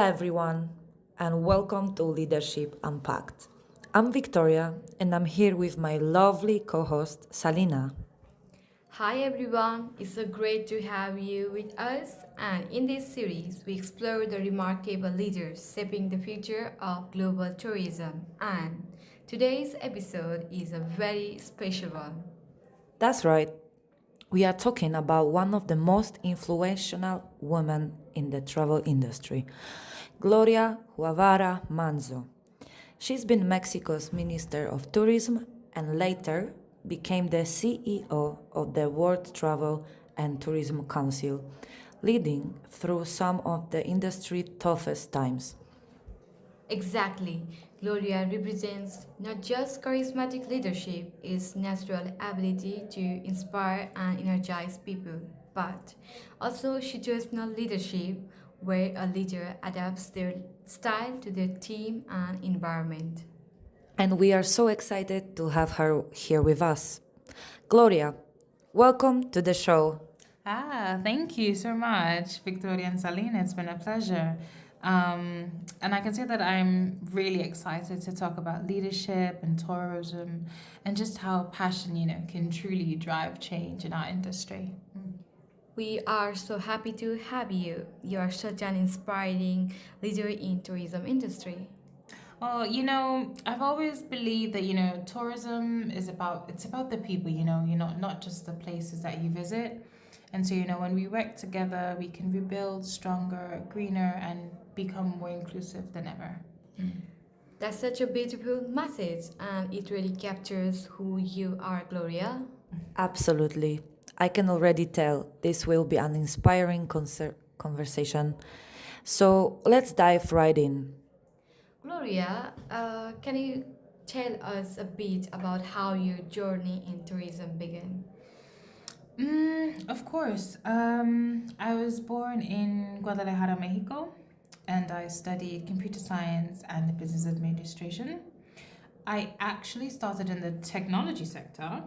everyone, and welcome to Leadership Unpacked. I'm Victoria, and I'm here with my lovely co host, Salina. Hi everyone, it's so great to have you with us. And in this series, we explore the remarkable leaders shaping the future of global tourism. And today's episode is a very special one. That's right, we are talking about one of the most influential women in the travel industry, Gloria Guevara Manzo. She's been Mexico's Minister of Tourism and later became the CEO of the World Travel and Tourism Council, leading through some of the industry's toughest times. Exactly, Gloria represents not just charismatic leadership, its natural ability to inspire and energize people, but also situational leadership, where a leader adapts their style to their team and environment. And we are so excited to have her here with us. Gloria, welcome to the show. Thank you so much, Victoria and Salina. It's been a pleasure. And I can say that I'm really excited to talk about leadership and tourism and just how passion, can truly drive change in our industry. We are so happy to have you. You are such an inspiring leader in tourism industry. Well, I've always believed that, tourism it's about the people, not just the places that you visit. And so, when we work together, we can rebuild stronger, greener, and become more inclusive than ever. That's such a beautiful message, and it really captures who you are, Gloria. Absolutely. I can already tell this will be an inspiring conversation. So let's dive right in. Gloria, can you tell us a bit about how your journey in tourism began? Of course. I was born in Guadalajara, Mexico, and I studied computer science and business administration. I actually started in the technology sector,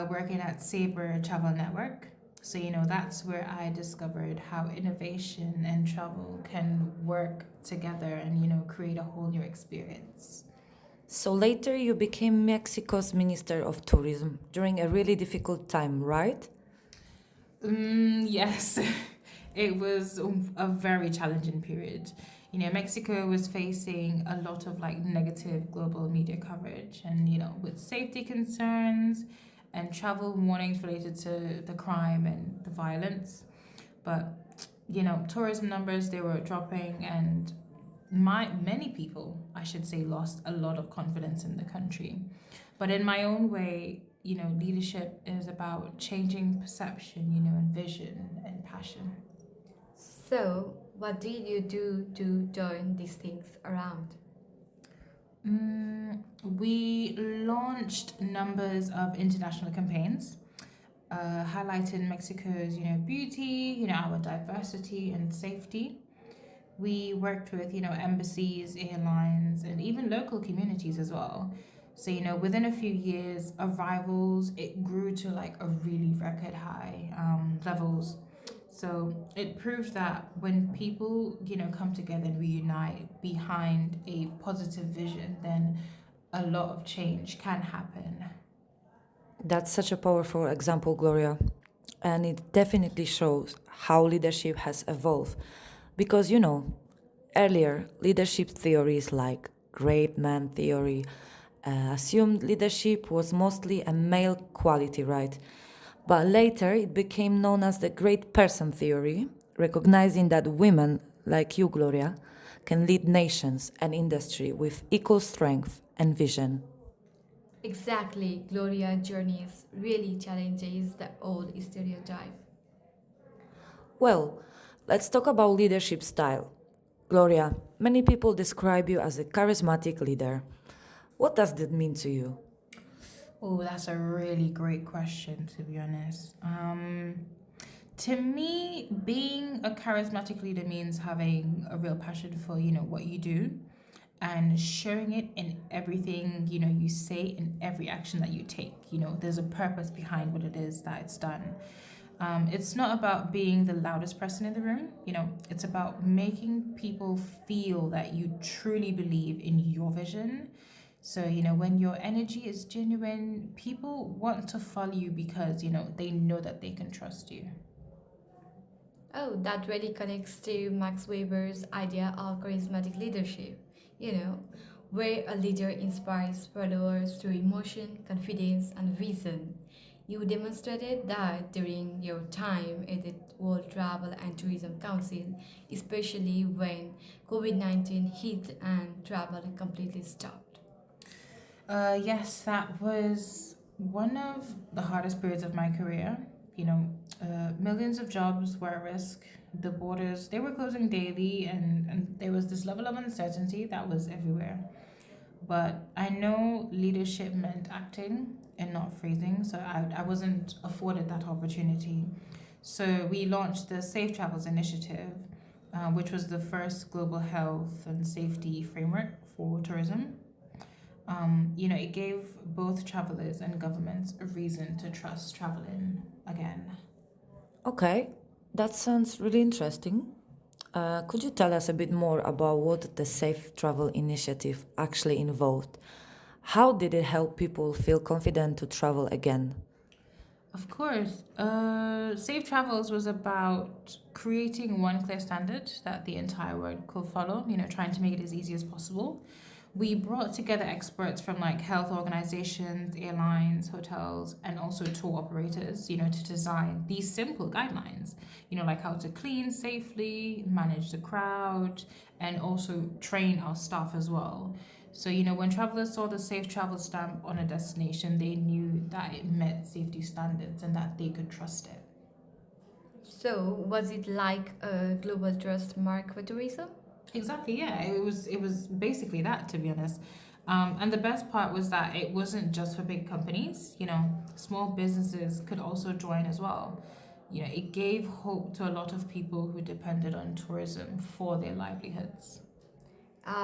working at Sabre Travel Network. So, that's where I discovered how innovation and travel can work together and, create a whole new experience. So later you became Mexico's Minister of Tourism during a really difficult time, right? Yes, it was a very challenging period. Mexico was facing a lot of like negative global media coverage and, with safety concerns and travel warnings related to the crime and the violence. But, tourism numbers, they were dropping and many people, I should say, lost a lot of confidence in the country. But in my own way, leadership is about changing perception, and vision and passion. So, what did you do to turn these things around? We launched numbers of international campaigns, highlighting Mexico's, beauty, our diversity and safety. We worked with, embassies, airlines, and even local communities as well. So, within a few years, arrivals, it grew to like a really record high levels. So it proved that when people, come together and reunite behind a positive vision, then a lot of change can happen. That's such a powerful example, Gloria. And it definitely shows how leadership has evolved. Because, earlier leadership theories like great man theory assumed leadership was mostly a male quality, right? But later it became known as the great person theory, recognizing that women like you, Gloria, can lead nations and industry with equal strength and vision. Exactly, Gloria journeys really challenges the old stereotype. Well, let's talk about leadership style. Gloria, many people describe you as a charismatic leader. What does that mean to you? Oh, that's a really great question, to be honest. To me, being a charismatic leader means having a real passion for, what you do and showing it in everything, you say in every action that you take. There's a purpose behind what it is that it's done. It's not about being the loudest person in the room, it's about making people feel that you truly believe in your vision. So, when your energy is genuine, people want to follow you because, they know that they can trust you. Oh, that really connects to Max Weber's idea of charismatic leadership. You know, where a leader inspires followers through emotion, confidence, and vision. You demonstrated that during your time at the World Travel and Tourism Council, especially when COVID 19 hit and travel completely stopped. Yes, that was one of the hardest periods of my career. You know, Millions of jobs were at risk. The borders, they were closing daily, and there was this level of uncertainty that was everywhere. But I know leadership meant acting and not freezing, so I wasn't afforded that opportunity. So we launched the Safe Travels Initiative, which was the first global health and safety framework for tourism. It gave both travelers and governments a reason to trust traveling again. Okay, that sounds really interesting. Could you tell us a bit more about what the Safe Travel Initiative actually involved? How did it help people feel confident to travel again? Of course, Safe Travels was about creating one clear standard that the entire world could follow, trying to make it as easy as possible. We brought together experts from like health organizations, airlines, hotels, and also tour operators, to design these simple guidelines, like how to clean safely, manage the crowd, and also train our staff as well. So, when travelers saw the safe travel stamp on a destination, they knew that it met safety standards and that they could trust it. So, was it like a global trust mark for tourism? Exactly, yeah. It was basically that, to be honest. And the best part was that it wasn't just for big companies, small businesses could also join as well. It gave hope to a lot of people who depended on tourism for their livelihoods.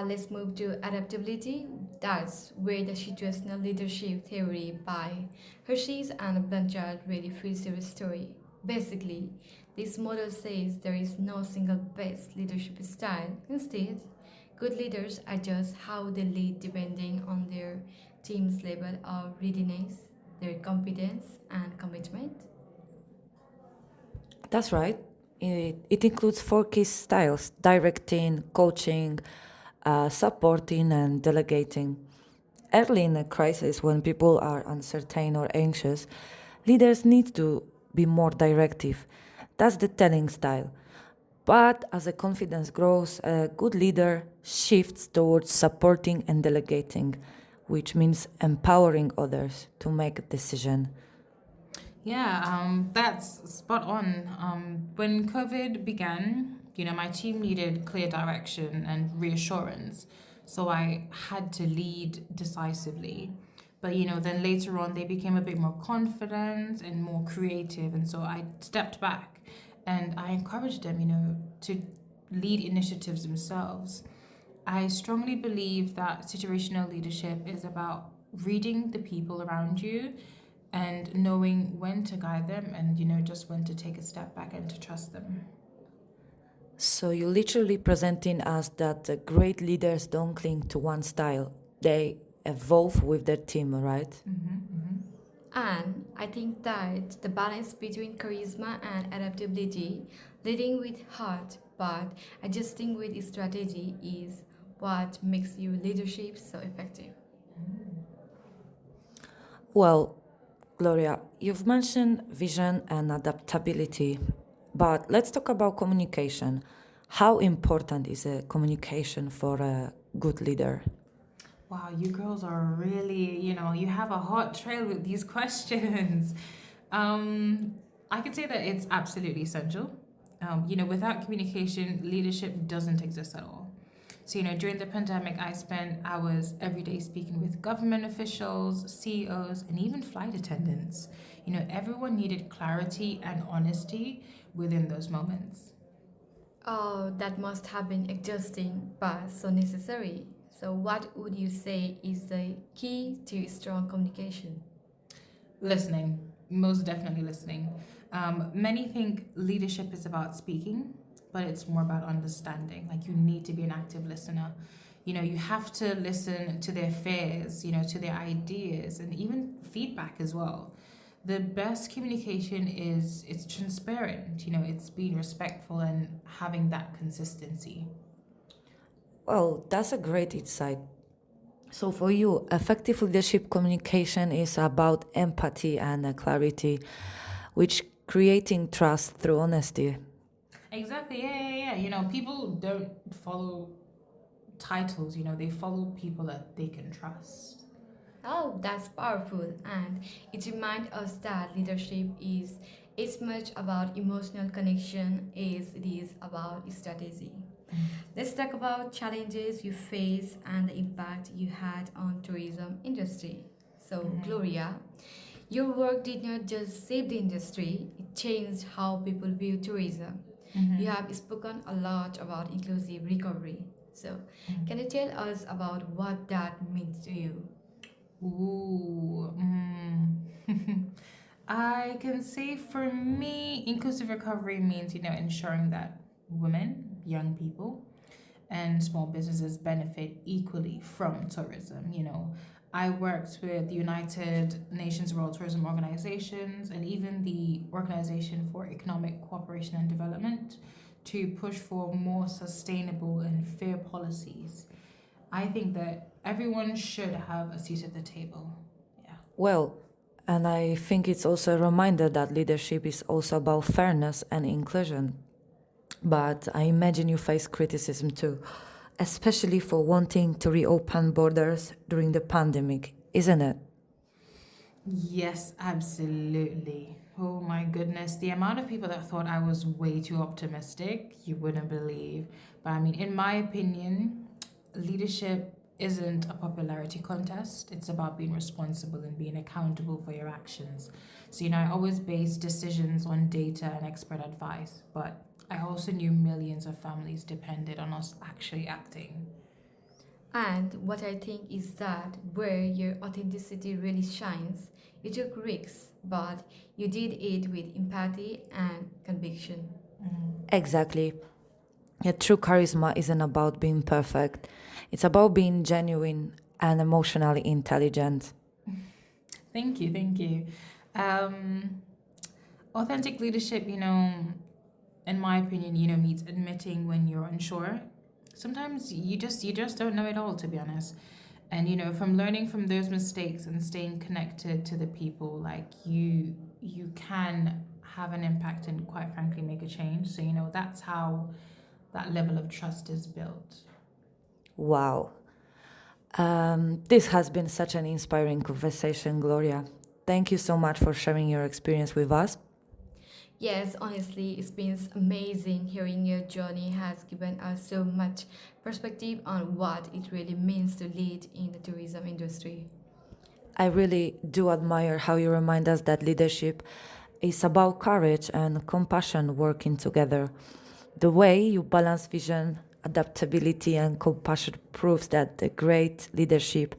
Let's move to adaptability. That's where the situational leadership theory by Hershey's and Blanchard really fits your story. Basically, this model says there is no single best leadership style. Instead, good leaders adjust how they lead depending on their team's level of readiness, their competence, and commitment. That's right. It includes four key styles: directing, coaching, supporting, and delegating. Early in a crisis, when people are uncertain or anxious, leaders need to be more directive. That's the telling style. But as the confidence grows, a good leader shifts towards supporting and delegating, which means empowering others to make a decision. Yeah, that's spot on. When COVID began, my team needed clear direction and reassurance. So I had to lead decisively. But, then later on, they became a bit more confident and more creative. And so I stepped back and I encouraged them, to lead initiatives themselves. I strongly believe that situational leadership is about reading the people around you and knowing when to guide them and just when to take a step back and to trust them. So you're literally presenting us that great leaders don't cling to one style. They evolve with their team, right? And I think that the balance between charisma and adaptability, leading with heart but adjusting with strategy, is what makes your leadership so effective. Well, Gloria, you've mentioned vision and adaptability, but let's talk about communication. How important is communication for a good leader? Wow, you girls are really, you have a hot trail with these questions. um, I could say that it's absolutely essential. Without communication, leadership doesn't exist at all. So, during the pandemic, I spent hours every day speaking with government officials, CEOs, and even flight attendants. Everyone needed clarity and honesty within those moments. Oh, that must have been exhausting but so necessary. So, what would you say is the key to strong communication? Listening, most definitely listening. Many think leadership is about speaking, but it's more about understanding. Like you need to be an active listener. You have to listen to their fears, to their ideas, and even feedback as well. The best communication is it's transparent, it's being respectful and having that consistency. Well, that's a great insight. So, for you, effective leadership communication is about empathy and clarity, which creating trust through honesty. Exactly. Yeah, yeah, yeah. People don't follow titles, they follow people that they can trust. Oh, that's powerful, and it reminds us that leadership is as much about emotional connection as it is about strategy. Let's talk about challenges you face and the impact you had on tourism industry. So, Gloria, your work did not just save the industry, it changed how people view tourism. You have spoken a lot about inclusive recovery. So, can you tell us about what that means to you? Ooh. I can say for me, inclusive recovery means, ensuring that women, young people, and small businesses benefit equally from tourism. I worked with the United Nations World Tourism Organizations and even the Organization for Economic Cooperation and Development to push for more sustainable and fair policies. I think that everyone should have a seat at the table. Yeah. Well, and I think it's also a reminder that leadership is also about fairness and inclusion. But I imagine you face criticism too, especially for wanting to reopen borders during the pandemic, isn't it? Yes, absolutely. Oh my goodness. The amount of people that thought I was way too optimistic, you wouldn't believe. But I mean, in my opinion, leadership isn't a popularity contest. It's about being responsible and being accountable for your actions. So, I always base decisions on data and expert advice, but I also knew millions of families depended on us actually acting. And what I think is that where your authenticity really shines, you took risks, but you did it with empathy and conviction. Exactly. A true charisma isn't about being perfect, it's about being genuine and emotionally intelligent. Thank you, thank you. Um, Authentic leadership, in my opinion, means admitting when you're unsure. Sometimes you just don't know it all, to be honest. And from learning from those mistakes and staying connected to the people, like you can have an impact and quite frankly make a change. So that's how that level of trust is built. Wow. This has been such an inspiring conversation, Gloria. Thank you so much for sharing your experience with us. Yes, honestly, it's been amazing hearing your journey has given us so much perspective on what it really means to lead in the tourism industry. I really do admire how you remind us that leadership is about courage and compassion working together. The way you balance vision, adaptability, and compassion proves that the great leadership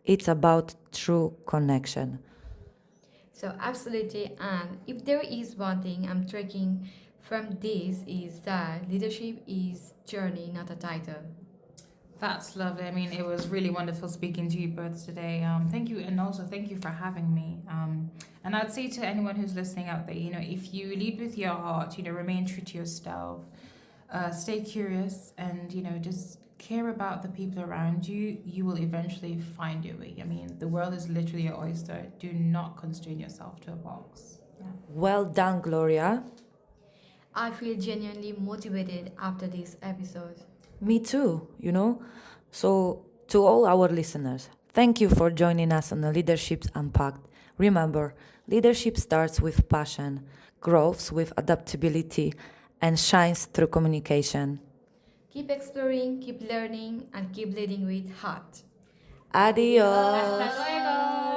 it's about true connection. So, absolutely, and if there is one thing I'm taking from this is that leadership is journey, not a title. That's lovely. I mean, it was really wonderful speaking to you both today. Thank you, and also thank you for having me. And I'd say to anyone who's listening out there, if you lead with your heart, remain true to yourself, stay curious, and just care about the people around you, you will eventually find your way. I mean, the world is literally your oyster. Do not constrain yourself to a box. Yeah. Well done, Gloria. I feel genuinely motivated after this episode. Me too. So, to all our listeners, thank you for joining us on the Leadership Unpacked. Remember, leadership starts with passion, grows with adaptability, and shines through communication. Keep exploring, keep learning, and keep leading with heart. Adios. Hasta luego.